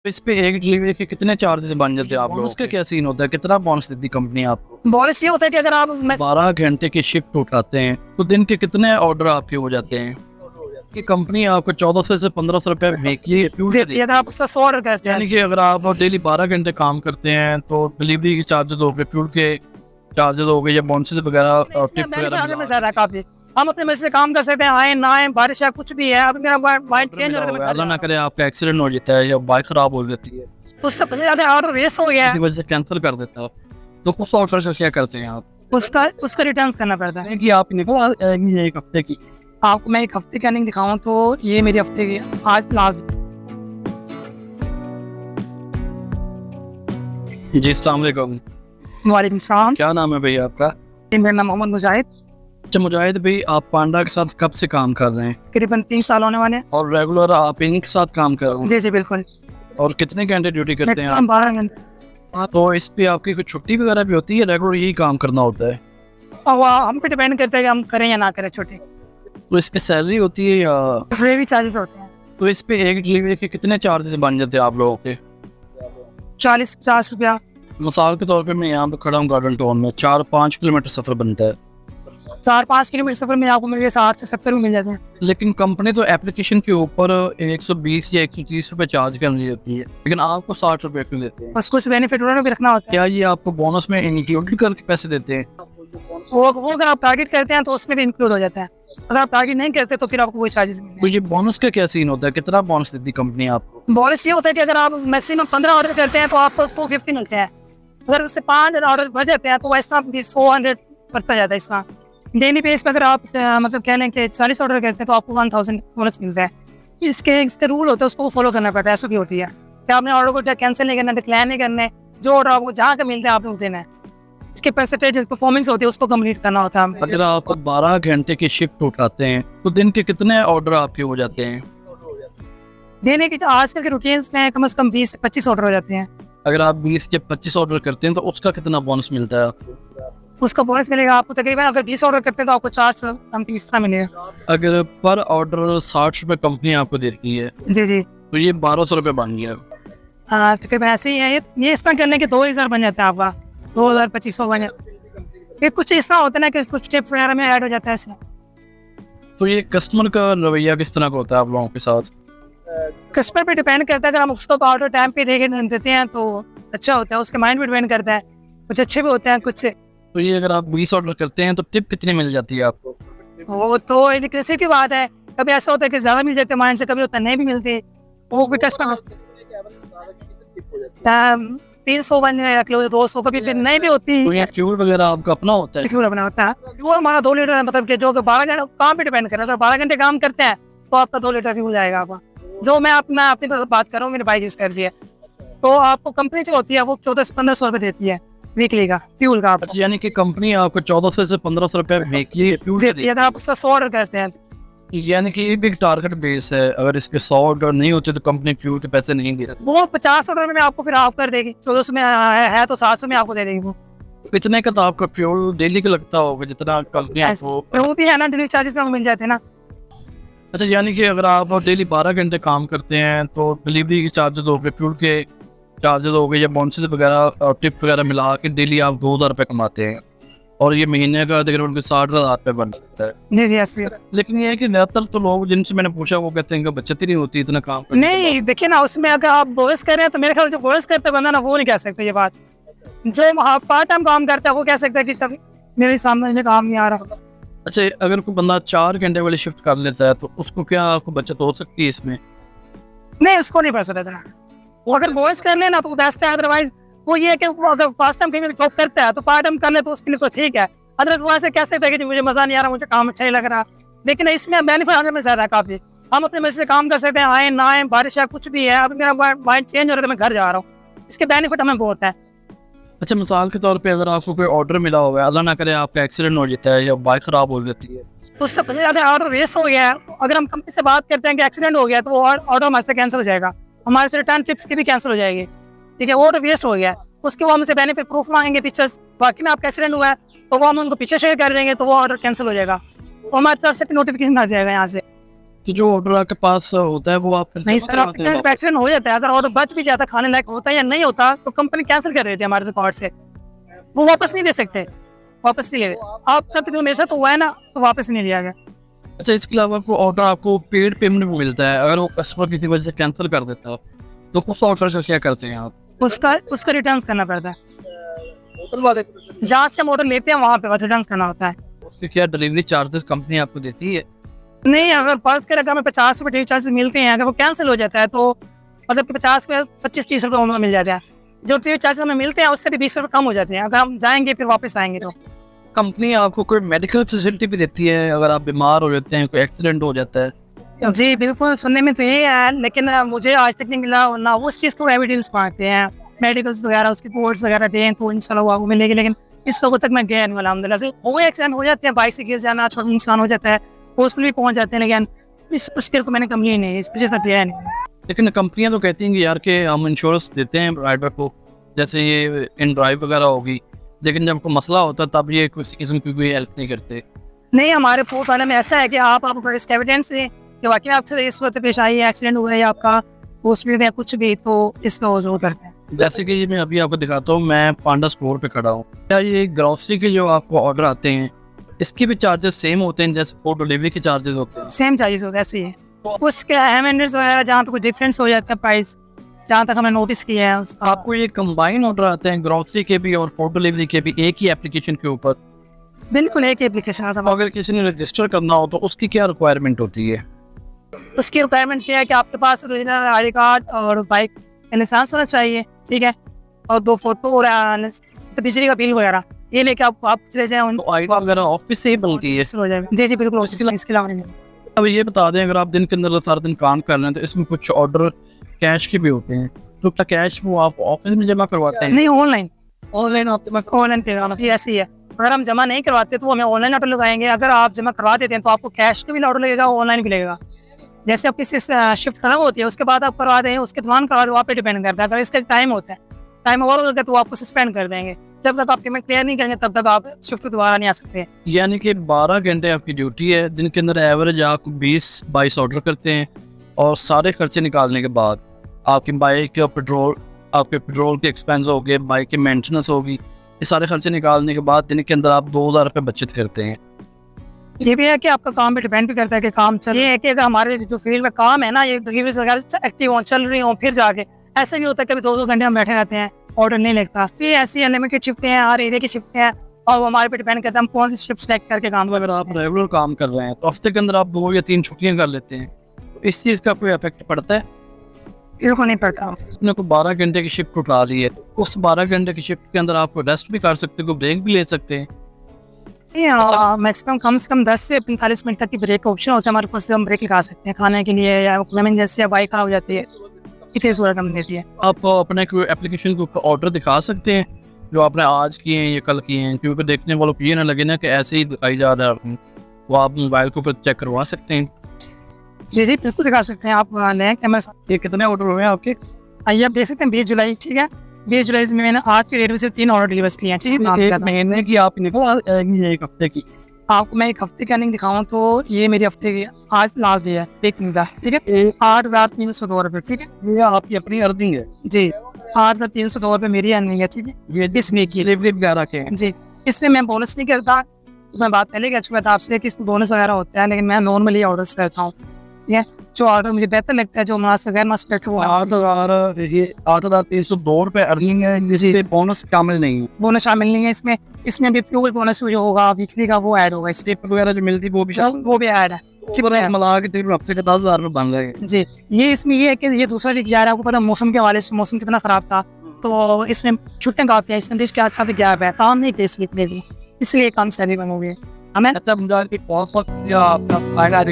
तो इस पे एक डिलीवरी के कितने चार्जेस बन जाते हैं आप लोगों के? क्या सीन होता है, कितना बोनस देती कंपनी आपको? बोनस ये होता है कि अगर आप 12 घंटे की शिफ्ट उठाते हैं तो दिन के कितने ऑर्डर आपके हो जाते हैं कि कंपनी आपको 1400 से 1500 रुपए वीकली फ्यूल देती है, अगर आप उसका 100 ऑर्डर करते हैं। यानी कि अगर आप डेली 12 घंटे काम करते हैं तो डिलीवरी के चार्जेस हो गए, फ्यूल के चार्जेस हो गए या बोनसेस वगैरह, टिप वगैरह में ज्यादा काफी हम अपने मर्जी से काम कर सकते हैं, आए ना आए, बारिश या कुछ भी है। अब मेरा माइंड चेंज हो रहा है, अल्लाह ना करे आपका एक्सीडेंट हो जाता है या बाइक खराब हो जाती है, उससे सबसे ज्यादा ऑर्डर वेस्ट हो गया है, इसी वजह से कैंसिल कर देता है। तो उस ऑर्डर से क्या करते हैं आप? उसका रिटर्न करना पड़ता है। कि आप निकल आएंगे एक हफ्ते की, आपको मैं एक हफ्ते की अर्निंग दिखाऊं तो ये मेरी हफ्ते की आज लास्ट। जी अस्सलाम वालेकुम। वालेकुम सलाम। क्या नाम है भैया आपका? मेरा नाम मोहम्मद मुजाहिद। अच्छा मुजाहिद भाई, आप पांडा के साथ कब से काम कर रहे हैं? करीबन 3 साल होने वाले हैं। और रेगुलर आप इन्हीं के साथ काम कर रहे हैं? जी जी बिल्कुल। और कितने घंटे ड्यूटी करते हैं मैक्सिमम 12 घंटे। आप? तो इस पे आपकी कोई छुट्टी वगैरह भी होती है, रेगुलर यही काम करना होता है? और वो हम पे डिपेंड करता है कि हम करें या ना करें छुट्टी। तो इस पे सैलरी होती है या डिलीवरी चार्जेस होते हैं? तो इस पे एक डिलीवरी के कितने चार्जेस बन जाते हैं आप लोगों के? 40-50 रुपया। मिसाल के तौर पे मैं यहाँ पे खड़ा हूँ गार्डन टाउन में, 4-5 किलोमीटर सफर बनता है। 4-5 किलोमीटर सफर में आपको मिल गया 60 से 70 भी मिल जाते हैं। लेकिन कंपनी तो एप्लीकेशन के ऊपर 120 या 130 रुपए चार्ज करनी देती है, लेकिन आपको 60 रुपए क्यों देते हैं? बस कुछ बेनिफिट उन्होंने भी रखना होता है। क्या ये आपको बोनस में इंक्लूड करके पैसे देते हैं? वो अगर आप टारगेट करते हैं तो उसमें भी इंक्लूड हो जाता है, अगर आप टारगेट नहीं करते तो फिर आपको कोई चार्जेस नहीं। तो ये बोनस का क्या सीन होता है, कितना बोनस देती कंपनी आपको? बोनस ये होता है कि अगर आप मैक्सिमम 15 ऑर्डर करते हैं तो आपको 250 मिलते हैं। अगर उससे 5 ऑर्डर बढ़ जाते हैं तो वैसा 100 बढ़ता जाता है। इसका डेली बेस पे अगर आप मतलब कह लें कि 40 ऑर्डर करते हैं तो आपको 1000 बोनस मिलता है। इसके रूल होते हैं, उसको फॉलो करना पड़ता है। ऐसा भी होती है कि आपने ऑर्डर को कैंसिल नहीं करना, डिक्लाइन नहीं करना है। जो ऑर्डर आपको जहाँ का मिलता है आपने देना है। इसके परसेंटेज परफॉर्मेंस होती है उसको कंप्लीट करना होता है। अगर आप 12 घंटे की शिफ्ट उठाते हैं तो दिन के कितने ऑर्डर आपके हो जाते हैं? देने की आजकल के रूटीन्स में कम से कम 20 से 25 ऑर्डर हो जाते हैं। अगर आप 20 या 25 ऑर्डर करते हैं तो उसका कितना बोनस मिलता है आपको? उसका बोनस मिलेगा आपको तकरीबन, अगर 20 ऑर्डर करते हैं तो आपको 400 समथिंग इस तरह मिलेगा। अगर पर ऑर्डर 60 रुपए कंपनी आपको देती है जी जी, तो ये 1200 रुपए बन गया। हाँ तकरीबन ऐसे ही है। ये स्पेंड करने के 2000 बन जाता है आपका, 2000-2500 बन जाता है। फिर कुछ ऐसा होता है ना कि कुछ टिप्स वगैरह में ऐड हो जाता है इसमें। तो ये कस्टमर का रवैया किस तरह का होता है आप लोगों के साथ? कस्टमर पे डिपेंड करता है। अगर हम उसको ऑर्डर टाइम पे देते हैं तो अच्छा होता है, उसके माइंड पे डिपेंड करता है। कुछ अच्छे भी होते हैं कुछ। तो ये अगर आप 20 ऑर्डर करते हैं तो टिप कितनी मिल जाती है आपको? वो तो किसी की बात है, कभी ऐसा होता है कि ज्यादा मिल जाते हैं माइंड से, कभी होता है नहीं भी मिलती। वो भी कस्टमर 300 बन जाए, 200, कभी नहीं भी होती। तो ये फ्यूल वगैरह आपका अपना होता है? फ्यूल अपना होता है। वो हमारा 2 लीटर है, मतलब कि जो 12 घंटे काम पे डिपेंड कर रहा है। 12 घंटे काम करते हैं तो आपका 2 लीटर फ्यूल जाएगा आपका। जो मैं अपनी बात कर रहा हूँ, मेरी बाइक यूज कर दी है, तो आपको कंपनी जो होती है वो 1400 से 1500 रुपए देती है वीकली का फ्यूल का आपको। यानी कि कंपनी आपको 1400 से 1500 रुपए वीकली फ्यूल देती है अगर आप उसका 100 ऑर्डर करते हैं। यानी कि ये भी एक टारगेट बेस है, अगर इसके 100 ऑर्डर नहीं होते तो कंपनी फ्यूल के पैसे नहीं दे रही। वो 50 ऑर्डर में आपको फिर ऑफ कर देगी। 1400 में है तो 700 में आपको दे देगी। वो कितने का तो आपका फ्यूल डेली का लगता होगा जितना कंपनी आपको? वो भी है ना, डिलीवरी चार्जेस में मिल जाते हैं ना। अच्छा, यानी कि अगर आप डेली 12 घंटे काम करते हैं तो डिलीवरी के चार्जेस हो गए, फ्यूल के चार्जेस हो गए या बोनसेस वगैरह और टिप वगैरह मिला के डेली आप 2000 रुपये कमाते हैं और ये महीने का तकरीबन 60,000 रुपये बन सकता है। जी जी ऐसे। लेकिन ये है कि ज़्यादातर तो लोग जिनसे मैंने पूछा वो कहते हैं कि बचत ही नहीं होती इतना काम। नहीं देखिए ना, उसमें अगर आप बोनस कर रहे हैं तो मेरे ख्याल जो बोनस करता बंदा ना वो नहीं कह सकता ये बात। जो पार्ट टाइम काम करता है वो कह सकता है कि सब मेरे सामने काम नहीं आ रहा। अच्छा, अगर कोई बंदा 4 घंटे वाली शिफ्ट कर लेता है तो उसको क्या आपको बचत हो सकती है इसमें? नहीं, उसको नहीं पता रहता। वो अगर बोनस कर लेना तो बेस्ट है। अदरवाइज वो ये है कि वो अगर फर्स्ट टाइम कहीं जॉब करता है तो पार्ट टाइम कर ले तो उसके लिए तो ठीक है। अदरवाइज वो ऐसे कह सकता है कि मुझे मजा नहीं आ रहा, मुझे काम अच्छा नहीं लग रहा। लेकिन इसमें बेनिफिट आने में ज्यादा है काफी। हम अपने मर्जी से काम कर सकते हैं, आए ना आए, बारिश या कुछ भी है। अब मेरा माइंड चेंज हो रहा है, मैं घर जा रहा हूँ। इसके बेनिफिट हमें बहुत है। अच्छा, मिसाल के तौर पे अगर आपको कोई ऑर्डर मिला हुआ है, अल्लाह ना करे आपका एक्सीडेंट हो जाता है या बाइक खराब हो जाती है तो उससे सबसे ज्यादा ऑर्डर वेस्ट हो गया है। अगर हम कंपनी से बात करते हैं कि एक्सीडेंट हो गया तो वो ऑर्डर हमारे से कैंसिल हो जाएगा, हमारे से रिटर्न टिप्स की भी कैंसिल हो जाएगी। ठीक है, वो ऑर्डर वेस्ट हो गया है, उसके वो हमसे बेनिफिट प्रूफ मांगेंगे, पिक्चर्स बाकी में आपका एक्सीडेंट हुआ है तो वो हम उनको पिक्चर शेयर कर देंगे तो वो ऑर्डर कैंसिल हो जाएगा। वो हमारी तरफ से नोटिफिकेशन आ जाएगा यहाँ से। तो जो ऑर्डर आपके पास होता है वो आप नहीं सर, आपसे कैंसिल हो जाता है। अगर ऑर्डर बच भी जाता है, खाने लायक होता है या नहीं होता, तो कंपनी कैंसिल कर देती है हमारे रिकॉर्ड से। वो वापस नहीं दे सकते, वापस नहीं ले। आप तक जो मेरे साथ हुआ है ना, तो वापस नहीं लिया गया। अच्छा, इसके अलावा आपको ऑर्डर आपको पेड पेमेंट भी मिलता है अगर वो कस्टमर किसी वजह से कैंसिल कर देता है, तो उस ऑर्डर से क्या करते हैं आप? उसका रिटर्न करना पड़ता है। जहाँ से हम ऑर्डर लेते हैं वहाँ पे रिटर्न करना होता है। उसके क्या डिलीवरी चार्जेस कंपनी आपको देती है? नहीं, अगर फर्ज करें हमें 50 रुपये डिलीवरी चार्जेस मिलते हैं, अगर वो कैंसिल हो जाता है तो मतलब कि 50 पे 25-30 रुपये हमें मिल जाता है। जो डिलीवरी चार्जेस हमें मिलते हैं उससे भी 20 रुपये कम हो जाते हैं अगर हम जाएंगे फिर वापस आएंगे तो। कंपनी आपको कोई मेडिकल फैसिलिटी भी देती है अगर आप बीमार हो जाते हैं, कोई एक्सीडेंट हो जाता है? जी बिल्कुल, सुनने में तो ये है, लेकिन मुझे आज तक नहीं मिला ना उस चीज़ को एविडेंस मांगते हैं, मेडिकल्स वगैरह उसकी रिपोर्ट्स वगैरह दें तो इंशाल्लाह आपको मिलेगी। लेकिन इस लोगों तक मैं गया नहीं अलहमदुलिल्लाह से। हो गए एक्सीडेंट हो जाते हैं, बाइक से गिर जाना, छोटा नुकसान हो जाता है, हॉस्पिटल भी पहुंच जाते हैं, लेकिन इस मुश्किल को मैंने कमी नहीं, इस वजह से दिया नहीं। लेकिन कंपनियां तो कहती हैं कि यार के हम इंश्योरेंस देते हैं राइडर को, जैसे ये इन ड्राइव वगैरह होगी, लेकिन जब कोई मसला होता है तब ये किसी किस्म की कोई हेल्प नहीं करते। नहीं, हमारे पोर्ट वाले में ऐसा है कि आप इसका एविडेंस दें कि वाकई में आपसे इस वक्त पेश आई है, एक्सीडेंट हुआ है या आपका हॉस्पिटल में कुछ भी, तो इसका वो जरूर करते हैं। जैसे कि ये मैं अभी आपको दिखाता हूँ, मैं पांडा स्टोर पे खड़ा हूँ। क्या ये ग्रोसरी के जो आपको ऑर्डर आते हैं इसके भी चार्जेस सेम होते हैं जैसे फूड डिलीवरी के चार्जेस होते हैं? सेम चार्जेस होते हैं, ऐसे ही है। कुछ क्या एमेंडमेंट्स वगैरह जहाँ पे कुछ डिफरेंस हो जाता है प्राइस, जहाँ तक हमने नोटिस किया है उसका। आपको ये कंबाइन ऑर्डर आते हैं ग्रोसरी के भी और फूड डिलीवरी के भी एक ही एप्लीकेशन के ऊपर? बिल्कुल एक एप्लीकेशन। अगर किसी ने रजिस्टर करना हो तो उसकी क्या रिक्वायरमेंट होती है? उसकी रिक्वायरमेंट ये है कि आपके पास ओरिजिनल आई कार्ड और बाइक का लाइसेंस होना चाहिए, ठीक है, और 2 फोटो और तो बिजली का बिल वगैरह ये लेके आप चले जाएं। तो आई वगैरह ऑफिस से ही बनती है? हो जाएगा। जी जी बिल्कुल, इसके अलावा नहीं। अब ये बता दें, अगर आप दिन के अंदर सारा दिन काम कर रहे हैं तो इसमें कुछ ऑर्डर कैश के भी होते हैं, तो क्या कैश वो आप ऑफिस में जमा करवाते हैं? नहीं, ऑनलाइन आप ऑनलाइन पे करना ऐसे ही है। अगर हम जमा नहीं करवाते तो हमें ऑनलाइन ऑर्डर लगाएंगे, अगर आप जमा करवा देते हैं तो आपको कैश का भी ऑर्डर लगेगा, ऑनलाइन भी लगेगा। जैसे आप किसी शिफ्ट खराब होती है उसके बाद आप करवा दें, उसके दौरान करवा दो, आप पे डिपेंड करता है। अगर इसका टाइम होता है, टाइम ओवर होता है तो आपको सस्पेंड कर देंगे। जब तक आप पेमेंट क्लियर नहीं करेंगे तब तक आप शिफ्ट दोबारा नहीं आ सकते। यानी कि 12 घंटे आपकी ड्यूटी है, दिन के अंदर एवरेज आप 20-22 ऑर्डर करते हैं, और सारे खर्चे निकालने के बाद आपकी बाइक का पेट्रोल, आपके पेट्रोल के एक्सपेंस हो गए, बाइक की मेंटेनेंस होगी, ये सारे खर्चे निकालने के बाद दिन के अंदर आप 2000 रुपये बचत करते हैं। ये भी है कि आपका काम पे डिपेंड भी करता है कि काम चल, ये है कि अगर हमारे जो फील्ड में काम है ना, ये डिलीवरीज वगैरह एक्टिव हो, चल रही हो, फिर जाके ऐसा भी होता है कभी 2-2 घंटे हम बैठे रहते हैं, ऑर्डर नहीं लगता। फिर ऐसी अनलिमिटेड शिफ्टें हैं, हर एरिया की शिफ्टें हैं, और वो हमारे पे डिपेंड करता है हम कौन सी शिफ्ट सेलेक्ट करके काम कर। अगर आप रेगुलर काम कर रहे हैं तो हफ्ते के अंदर आप 2 या 3 छुट्टियां कर लेते हैं, तो इस चीज़ का कोई इफेक्ट पड़ता है? बिल्कुल नहीं पड़ता। आपने को 12 घंटे की शिफ्ट उठा ली है, तो उस 12 घंटे की शिफ्ट के अंदर आप रेस्ट भी कर सकते हैं, कोई ब्रेक भी ले सकते हैं? मैक्सिमम कम से कम 10 से 45 मिनट तक की ब्रेक का ऑप्शन होता है हमारे पास, हम ब्रेक लगा सकते हैं खाने के लिए, या इमरजेंसी या बाइक खराब हो जाती है, इतनी सूरत हम देती है। आप अपने कोई एप्लीकेशन के ऊपर ऑर्डर दिखा सकते हैं जो आपने आज किए हैं या कल किए हैं, क्योंकि देखने वालों को ये ना लगे ना कि ऐसे ही दिखाई जा रहा है, वो आप मोबाइल के ऊपर चेक करवा सकते हैं। जी जी बिल्कुल दिखा सकते हैं, आप लें कैमरा साथ। ये कितने ऑर्डर हुए हैं आपके? आइए आप देख सकते हैं 20 जुलाई, ठीक है, 20 जुलाई में मैंने आज की डेट में सिर्फ 3 ऑर्डर डिलीवर किए हैं, ठीक है। एक महीने की आप निकल, एक हफ्ते की? आपको मैं एक हफ्ते की अर्निंग दिखाऊँ तो ये मेरी हफ्ते की आज लास्ट डे है, एक दिन का, ठीक है, 8,302 रुपये, ठीक है, ये आपकी अपनी अर्निंग है? जी, 8,302 रुपये मेरी अर्निंग है, ठीक है, ये इसमें की डिलीवरी वगैरह के हैं? जी, इसमें मैं बोनस नहीं करता, तो मैं बात पहले कह चुका था आपसे कि इसमें बोनस वगैरह होता है, लेकिन मैं नॉर्मली ऑर्डर्स करता हूँ, ठीक है, जो ऑर्डर मुझे बेहतर लगता है, जो मुनासिब गैर मुनासिब वो 8,302 रुपये अर्निंग है, जिसमें बोनस शामिल नहीं है? बोनस शामिल नहीं है इसमें। इसमें भी फ्यूल बोनस जो होगा वीकली का वो ऐड होगा, स्टेप वगैरह जो मिलती है वो भी ऐड है, मिला के तकरीबन हफ्ते के 10,000 रुपये बन रहे। जी, ये इसमें ये है कि ये दूसरा लिख जा रहा है, आपको पता मौसम के हवाले से, मौसम कितना खराब था तो इसमें छुट्टियां काफी है, इसमें काफी गैप है, काम नहीं पे इसलिए काम सैलरी बन हो गई हमें। अच्छा, मुझे बहुत या आपका फायदा